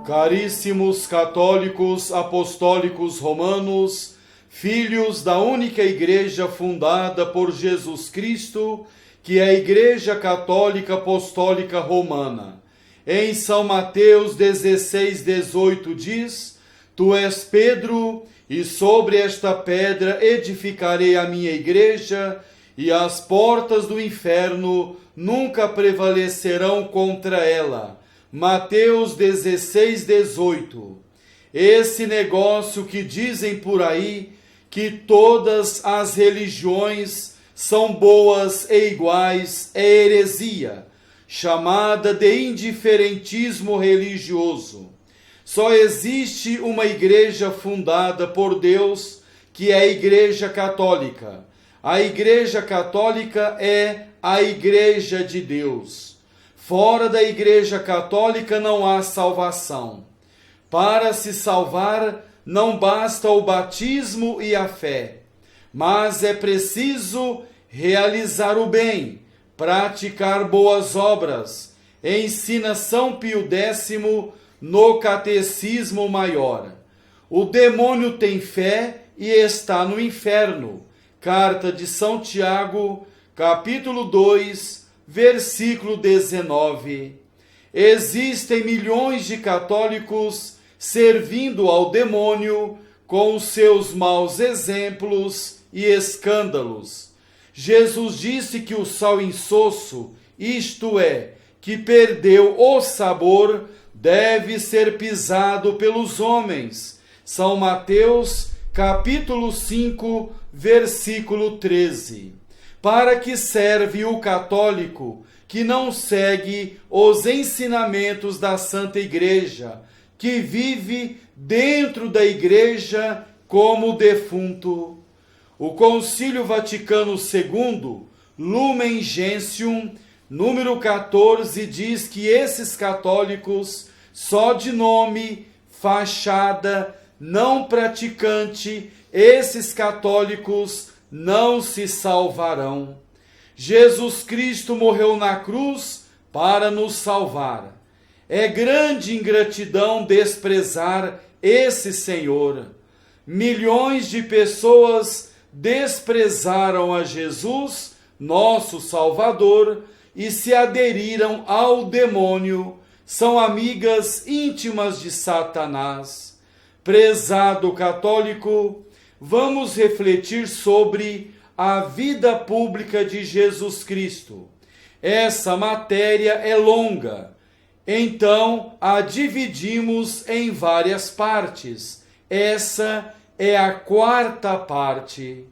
Caríssimos católicos apostólicos romanos, filhos da única igreja fundada por Jesus Cristo, que é a Igreja Católica Apostólica Romana. Em São Mateus 16:18 diz: Tu és Pedro, e sobre esta pedra edificarei a minha igreja, e as portas do inferno nunca prevalecerão contra ela. Mateus 16:18. Esse negócio que dizem por aí, que todas as religiões são boas e iguais, é heresia, chamada de indiferentismo religioso. Só existe uma igreja fundada por Deus, que é a Igreja Católica. A Igreja Católica é a Igreja de Deus. Fora da Igreja Católica não há salvação. Para se salvar, não basta o batismo e a fé, mas é preciso realizar o bem, praticar boas obras, ensina São Pio X no Catecismo Maior. O demônio tem fé e está no inferno. Carta de São Tiago, capítulo 2, versículo 19. Existem milhões de católicos servindo ao demônio com seus maus exemplos e escândalos. Jesus disse que o sal insosso, isto é, que perdeu o sabor, deve ser pisado pelos homens. São Mateus, capítulo 5, versículo 13. Para que serve o católico que não segue os ensinamentos da Santa Igreja, que vive dentro da Igreja como defunto? O Concílio Vaticano II, Lumen Gentium, número 14, diz que esses católicos, só de nome, fachada, não praticante, esses católicos não se salvarão. Jesus Cristo morreu na cruz para nos salvar. É grande ingratidão desprezar esse Senhor. Milhões de pessoas desprezaram a Jesus, nosso Salvador, e se aderiram ao demônio. São amigas íntimas de Satanás. Prezado católico, vamos refletir sobre a vida pública de Jesus Cristo. Essa matéria é longa, então a dividimos em várias partes. Essa é a quarta parte.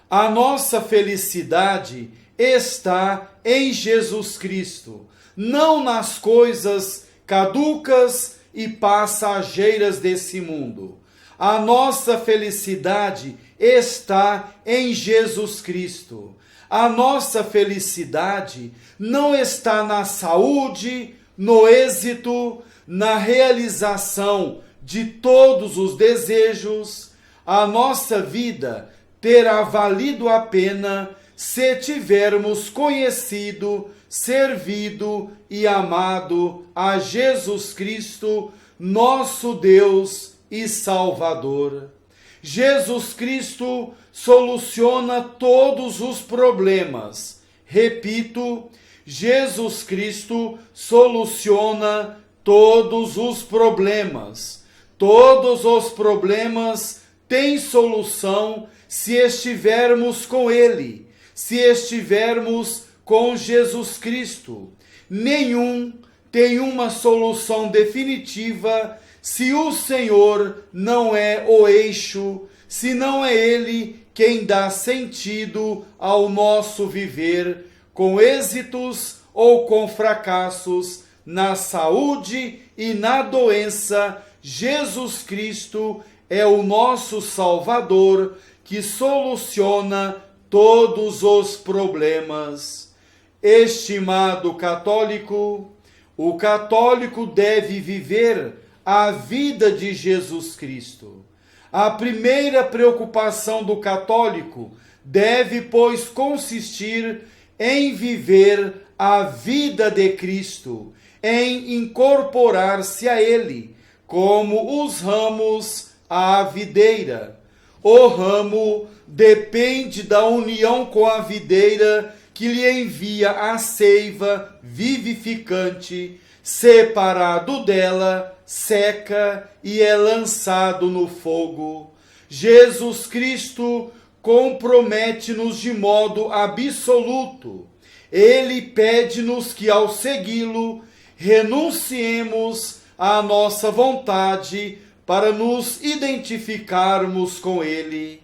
A nossa felicidade está em Jesus Cristo, não nas coisas caducas e passageiras desse mundo. A nossa felicidade está em Jesus Cristo. A nossa felicidade não está na saúde, no êxito, na realização de todos os desejos. A nossa vida terá valido a pena se tivermos conhecido, servido e amado a Jesus Cristo, nosso Deus e Salvador. Jesus Cristo soluciona todos os problemas. Repito, Jesus Cristo soluciona todos os problemas. Todos os problemas têm solução se estivermos com Ele, se estivermos com Jesus Cristo. Nenhum tem uma solução definitiva se o Senhor não é o eixo, se não é Ele quem dá sentido ao nosso viver, com êxitos ou com fracassos, na saúde e na doença. Jesus Cristo é o nosso Salvador, que soluciona todos os problemas. Estimado católico, o católico deve viver a vida de Jesus Cristo. A primeira preocupação do católico deve, pois, consistir em viver a vida de Cristo, em incorporar-se a Ele, como os ramos à videira. O ramo depende da união com a videira, que lhe envia a seiva vivificante. Separado dela, seca e é lançado no fogo. Jesus Cristo compromete-nos de modo absoluto. Ele pede-nos que, ao segui-lo, renunciemos à nossa vontade para nos identificarmos com ele.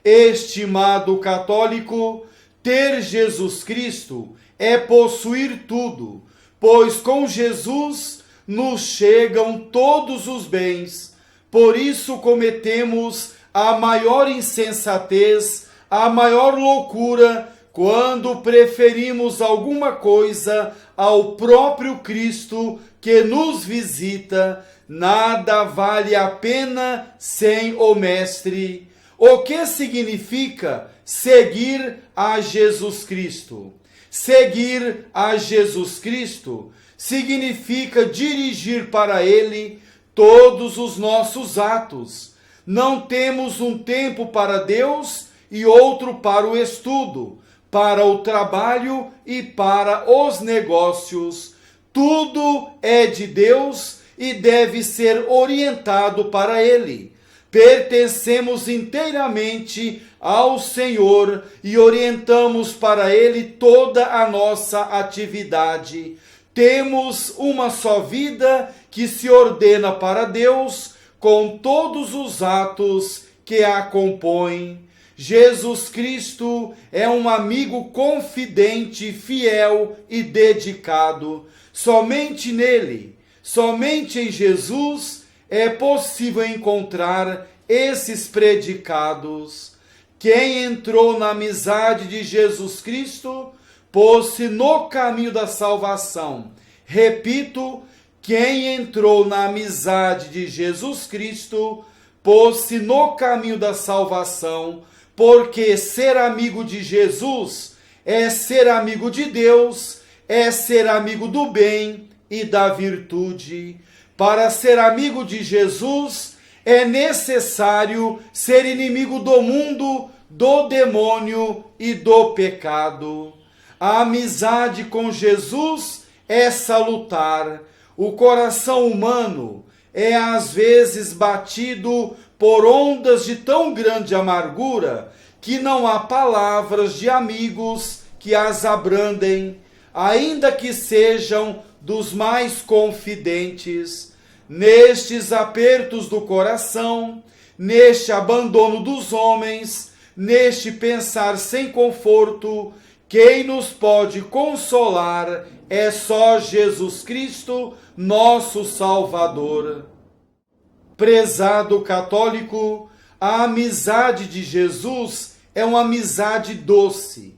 Estimado católico, ter Jesus Cristo é possuir tudo, pois com Jesus nos chegam todos os bens. Por isso cometemos a maior insensatez, a maior loucura, quando preferimos alguma coisa ao próprio Cristo que nos visita. Nada vale a pena sem o Mestre. O que significa seguir a Jesus Cristo? Seguir a Jesus Cristo significa dirigir para Ele todos os nossos atos. Não temos um tempo para Deus e outro para o estudo, para o trabalho e para os negócios. Tudo é de Deus e deve ser orientado para Ele. Pertencemos inteiramente ao Senhor e orientamos para Ele toda a nossa atividade. Temos uma só vida que se ordena para Deus, com todos os atos que a compõem. Jesus Cristo é um amigo confidente, fiel e dedicado. Somente nele, somente em Jesus, é possível encontrar esses predicados. Quem entrou na amizade de Jesus Cristo, pôs-se no caminho da salvação. Repito, quem entrou na amizade de Jesus Cristo, pôs-se no caminho da salvação, porque ser amigo de Jesus é ser amigo de Deus, é ser amigo do bem e da virtude. Para ser amigo de Jesus, é necessário ser inimigo do mundo, do demônio e do pecado. A amizade com Jesus é salutar. O coração humano é às vezes batido por ondas de tão grande amargura que não há palavras de amigos que as abrandem, ainda que sejam dos mais confidentes. Nestes apertos do coração, neste abandono dos homens, neste pensar sem conforto, quem nos pode consolar é só Jesus Cristo, nosso Salvador. Prezado católico, a amizade de Jesus é uma amizade doce.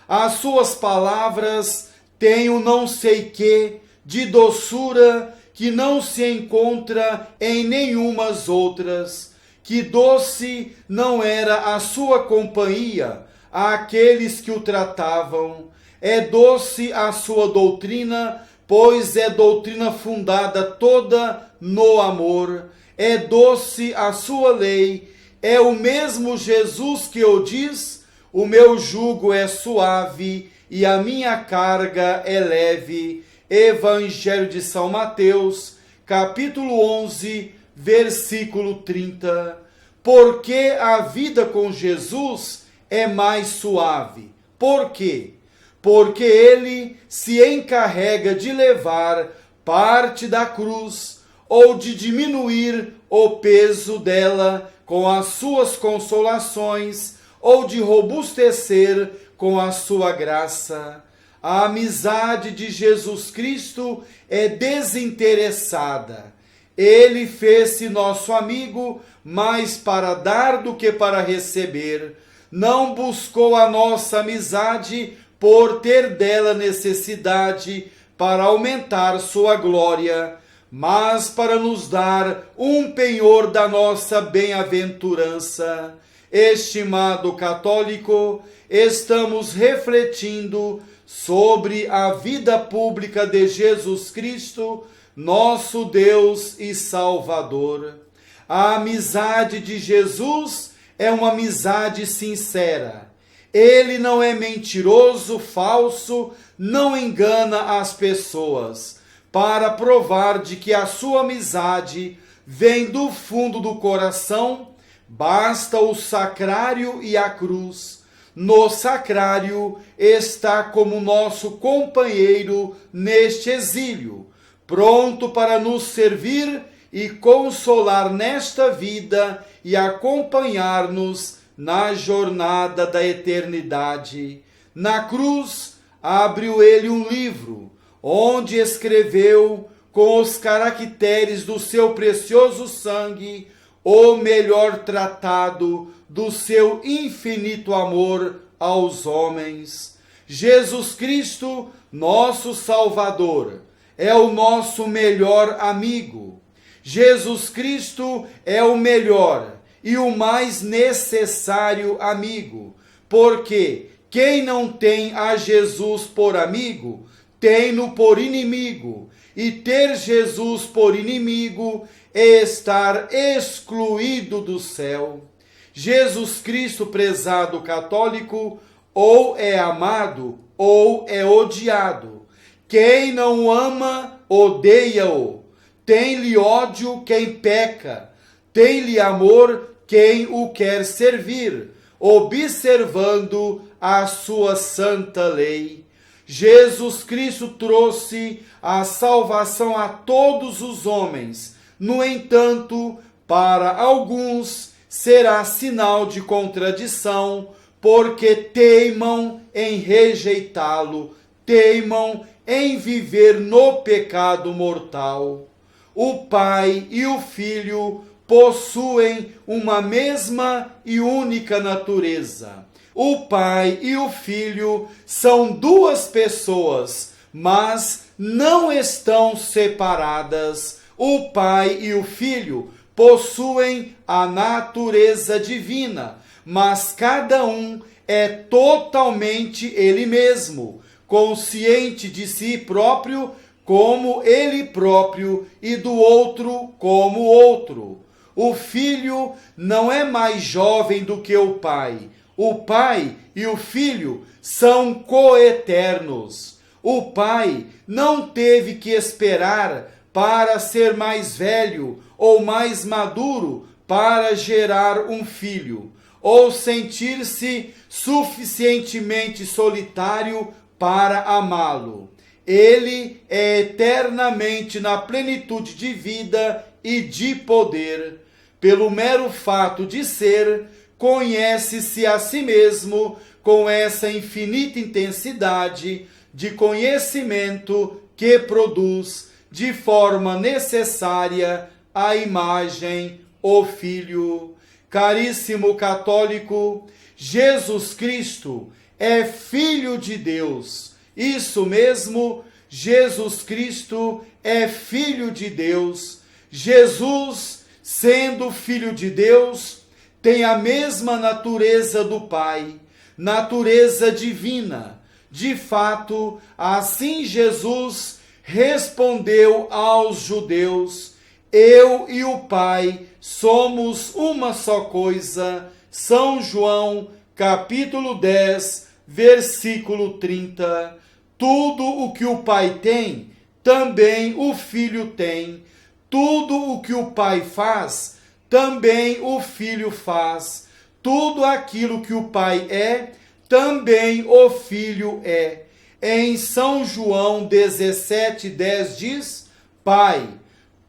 As suas palavras têm um não sei quê de doçura que não se encontra em nenhumas outras. Que doce não era a sua companhia àqueles que o tratavam. É doce a sua doutrina, pois é doutrina fundada toda no amor. É doce a sua lei. É o mesmo Jesus que o diz: o meu jugo é suave e a minha carga é leve. Evangelho de São Mateus, capítulo 11, versículo 30. Porque a vida com Jesus é mais suave. Por quê? Porque ele se encarrega de levar parte da cruz ou de diminuir o peso dela com as suas consolações ou de robustecer com a sua graça. A amizade de Jesus Cristo é desinteressada. Ele fez-se nosso amigo mais para dar do que para receber. Não buscou a nossa amizade por ter dela necessidade para aumentar sua glória, mas para nos dar um penhor da nossa bem-aventurança. Estimado católico, estamos refletindo sobre a vida pública de Jesus Cristo nosso Deus e Salvador. A amizade de Jesus é uma amizade sincera. Ele não é mentiroso, falso, não engana as pessoas. Para provar de que a sua amizade vem do fundo do coração, basta o sacrário e a cruz. No sacrário está como nosso companheiro neste exílio, pronto para nos servir e consolar nesta vida e acompanhar-nos na jornada da eternidade. Na cruz, abriu ele um livro, onde escreveu com os caracteres do seu precioso sangue o melhor tratado do seu infinito amor aos homens. Jesus Cristo, nosso Salvador, é o nosso melhor amigo. Jesus Cristo é o melhor e o mais necessário amigo, porque quem não tem a Jesus por amigo, tem-no por inimigo, e ter Jesus por inimigo é estar excluído do céu. Jesus Cristo, prezado católico, ou é amado ou é odiado. Quem não o ama, odeia-o. Tem-lhe ódio quem peca, tem-lhe amor quem o quer servir, observando a sua santa lei. Jesus Cristo trouxe a salvação a todos os homens. No entanto, para alguns será sinal de contradição, porque teimam em rejeitá-lo, teimam em viver no pecado mortal. O Pai e o Filho possuem uma mesma e única natureza. O Pai e o Filho são duas pessoas, mas não estão separadas. O Pai e o Filho possuem a natureza divina, mas cada um é totalmente ele mesmo, consciente de si próprio como ele próprio e do outro como outro. O Filho não é mais jovem do que o Pai. O Pai e o Filho são coeternos. O Pai não teve que esperar para ser mais velho ou mais maduro para gerar um filho, ou sentir-se suficientemente solitário para amá-lo. Ele é eternamente na plenitude de vida e de poder. Pelo mero fato de ser, conhece-se a si mesmo com essa infinita intensidade de conhecimento que produz de forma necessária a imagem, o Filho. Caríssimo católico, Jesus Cristo é Filho de Deus. Isso mesmo, Jesus Cristo é Filho de Deus. Jesus, sendo Filho de Deus, tem a mesma natureza do Pai, natureza divina. De fato, assim Jesus respondeu aos judeus: eu e o Pai somos uma só coisa. São João, capítulo 10, versículo 30. Tudo o que o Pai tem, também o Filho tem. Tudo o que o Pai faz, também o Filho faz. Tudo aquilo que o Pai é, também o Filho é. Em São João 17:10 diz: Pai,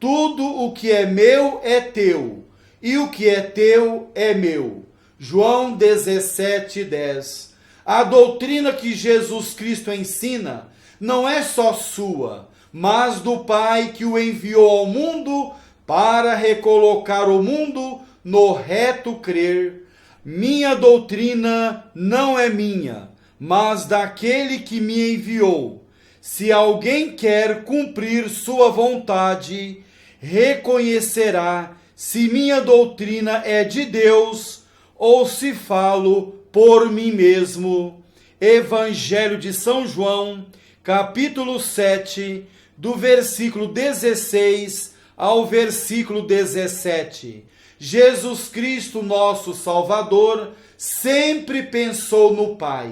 tudo o que é meu é teu, e o que é teu é meu. João 17:10. A doutrina que Jesus Cristo ensina não é só sua, mas do Pai que o enviou ao mundo para recolocar o mundo no reto crer. Minha doutrina não é minha, mas daquele que me enviou. Se alguém quer cumprir sua vontade, reconhecerá se minha doutrina é de Deus ou se falo por mim mesmo. Evangelho de São João, capítulo 7, do versículo 16 ao versículo 17. Jesus Cristo, nosso Salvador, sempre pensou no Pai.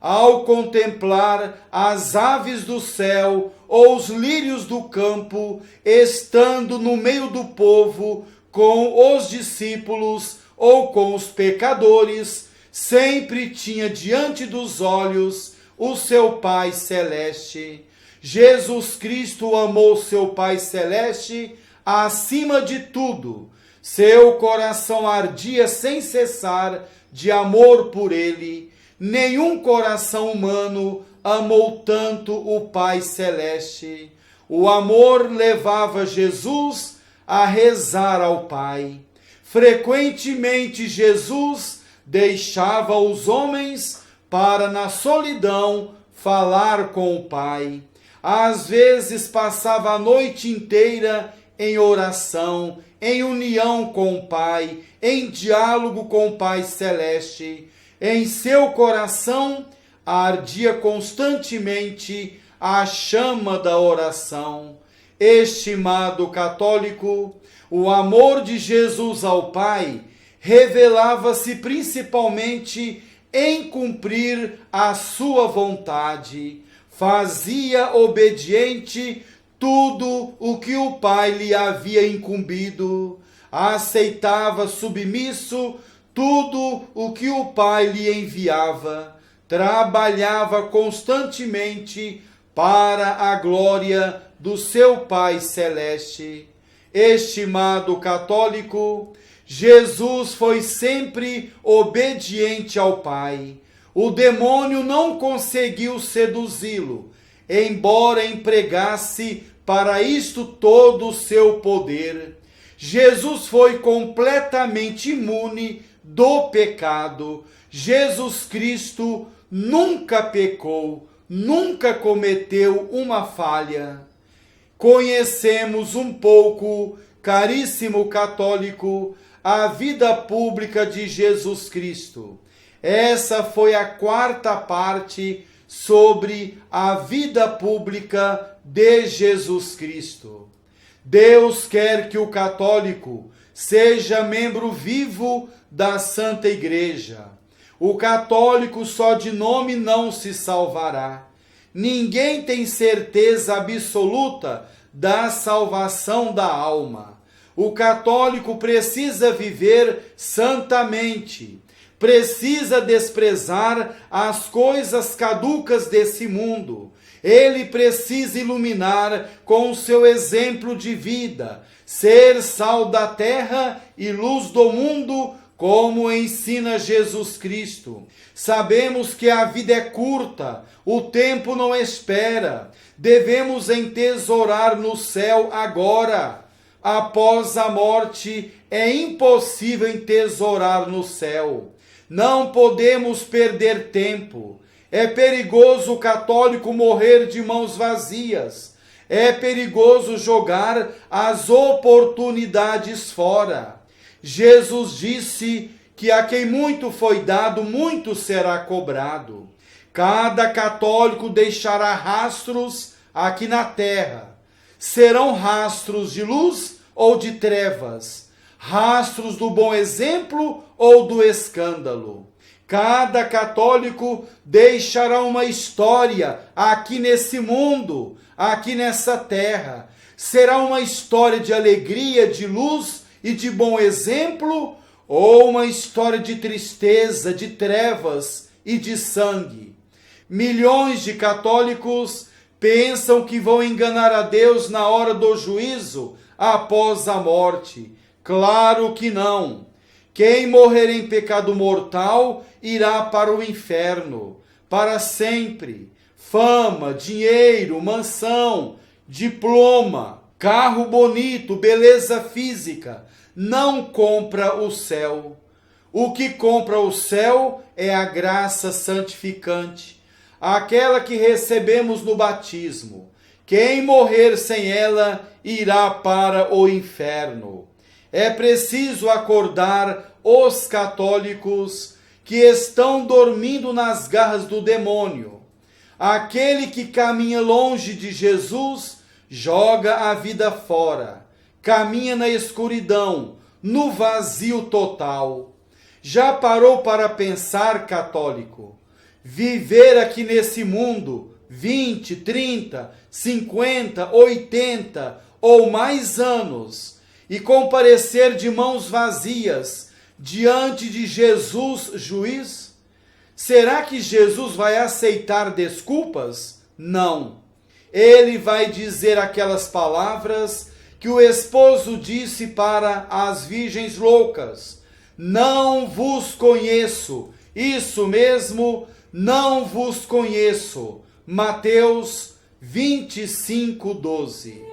Ao contemplar as aves do céu ou os lírios do campo, estando no meio do povo, com os discípulos ou com os pecadores, sempre tinha diante dos olhos o seu Pai Celeste. Jesus Cristo amou seu Pai Celeste acima de tudo. Seu coração ardia sem cessar de amor por ele. Nenhum coração humano amou tanto o Pai Celeste. O amor levava Jesus a rezar ao Pai. Frequentemente Jesus deixava os homens para, na solidão, falar com o Pai. Às vezes passava a noite inteira em oração, em união com o Pai, em diálogo com o Pai Celeste. Em seu coração ardia constantemente a chama da oração. Estimado católico, o amor de Jesus ao Pai revelava-se principalmente em cumprir a sua vontade. Fazia obediente tudo o que o Pai lhe havia incumbido. Aceitava submisso tudo o que o Pai lhe enviava. Trabalhava constantemente para a glória do seu Pai Celeste. Estimado católico, Jesus foi sempre obediente ao Pai. O demônio não conseguiu seduzi-lo, embora empregasse para isto todo o seu poder. Jesus foi completamente imune do pecado. Jesus Cristo nunca pecou, nunca cometeu uma falha. Conhecemos um pouco, caríssimo católico, a vida pública de Jesus Cristo. Essa foi a quarta parte sobre a vida pública de Jesus Cristo. Deus quer que o católico seja membro vivo da Santa Igreja. O católico só de nome não se salvará. Ninguém tem certeza absoluta da salvação da alma. O católico precisa viver santamente, precisa desprezar as coisas caducas desse mundo. Ele precisa iluminar com o seu exemplo de vida, ser sal da terra e luz do mundo, como ensina Jesus Cristo. Sabemos que a vida é curta, o tempo não espera. Devemos entesourar no céu agora. Após a morte, é impossível entesourar no céu. Não podemos perder tempo. É perigoso o católico morrer de mãos vazias. É perigoso jogar as oportunidades fora. Jesus disse que a quem muito foi dado, muito será cobrado. Cada católico deixará rastros aqui na terra. Serão rastros de luz ou de trevas, rastros do bom exemplo ou do escândalo. Cada católico deixará uma história aqui nesse mundo, aqui nessa terra. Será uma história de alegria, de luz e de bom exemplo, ou uma história de tristeza, de trevas e de sangue. Milhões de católicos pensam que vão enganar a Deus na hora do juízo, após a morte. Claro que não. Quem morrer em pecado mortal irá para o inferno, para sempre. Fama, dinheiro, mansão, diploma, carro bonito, beleza física, não compra o céu. O que compra o céu é a graça santificante, aquela que recebemos no batismo. Quem morrer sem ela irá para o inferno. É preciso acordar os católicos que estão dormindo nas garras do demônio. Aquele que caminha longe de Jesus joga a vida fora, caminha na escuridão, no vazio total. Já parou para pensar, católico? Viver aqui nesse mundo 20, 30, 50, 80 ou mais anos e comparecer de mãos vazias diante de Jesus, juiz? Será que Jesus vai aceitar desculpas? Não. Ele vai dizer aquelas palavras que o esposo disse para as virgens loucas: não vos conheço. Isso mesmo, não vos conheço. Mateus 25:12.